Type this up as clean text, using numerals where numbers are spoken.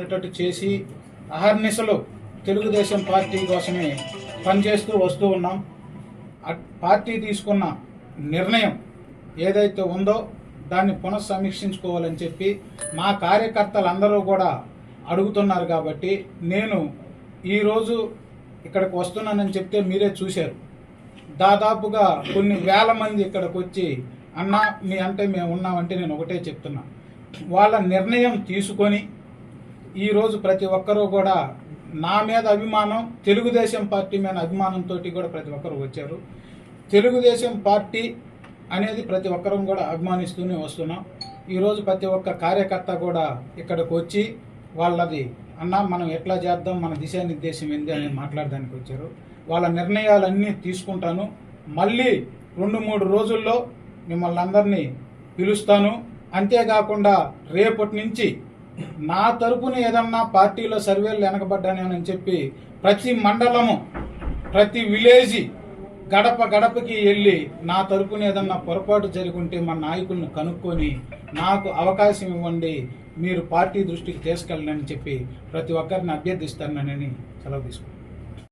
ఉండేటట్టు చేసి అహర్నిశలు తెలుగుదేశం పార్టీ కోసమే పనిచేస్తూ వస్తూ ఉన్నాం. పార్టీ తీసుకున్న నిర్ణయం ఏదైతే ఉందో దాన్ని పునఃసమీక్షించుకోవాలని చెప్పి మా కార్యకర్తలందరూ కూడా అడుగుతున్నారు. కాబట్టి నేను ఈరోజు ఇక్కడికి వస్తున్నానని చెప్తే మీరే చూశారు. దాదాపుగా కొన్ని వేల మంది ఇక్కడికి వచ్చి అన్నా మీ అంటే మేము ఉన్నామంటే నేను ఒకటే చెప్తున్నా, వాళ్ళ నిర్ణయం తీసుకొని ఈరోజు ప్రతి ఒక్కరూ కూడా నా మీద అభిమానం, తెలుగుదేశం పార్టీ మీద అభిమానంతో కూడా ప్రతి ఒక్కరు వచ్చారు. తెలుగుదేశం పార్టీ అనేది ప్రతి ఒక్కరం కూడా అభిమానిస్తూనే వస్తున్నాం. ఈరోజు ప్రతి ఒక్క కార్యకర్త కూడా ఇక్కడికి వచ్చి వాళ్ళది అన్నా మనం ఎట్లా చేద్దాం, మన దిశానిర్దేశం ఏంది అని మాట్లాడడానికి వచ్చారు. వాళ్ళ నిర్ణయాలన్నీ తీసుకుంటాను. మళ్ళీ 2-3 రోజుల్లో మిమ్మల్ని అందరినీ పిలుస్తాను. అంతేకాకుండా రేపటి నుంచి నా తరపున ఏదన్నా పార్టీలో సర్వేలు వెనకబడ్డానని చెప్పి ప్రతి మండలము, ప్రతి విలేజీ గడప గడపకి వెళ్ళి నా తరపున ఏదన్నా పొరపాటు జరుగుంటే మన నాయకులను కనుక్కొని నాకు అవకాశం ఇవ్వండి, మీరు పార్టీ దృష్టికి తీసుకెళ్ళనని చెప్పి ప్రతి ఒక్కరిని అభ్యర్థిస్తానని సెలవు తీసుకుంటాను.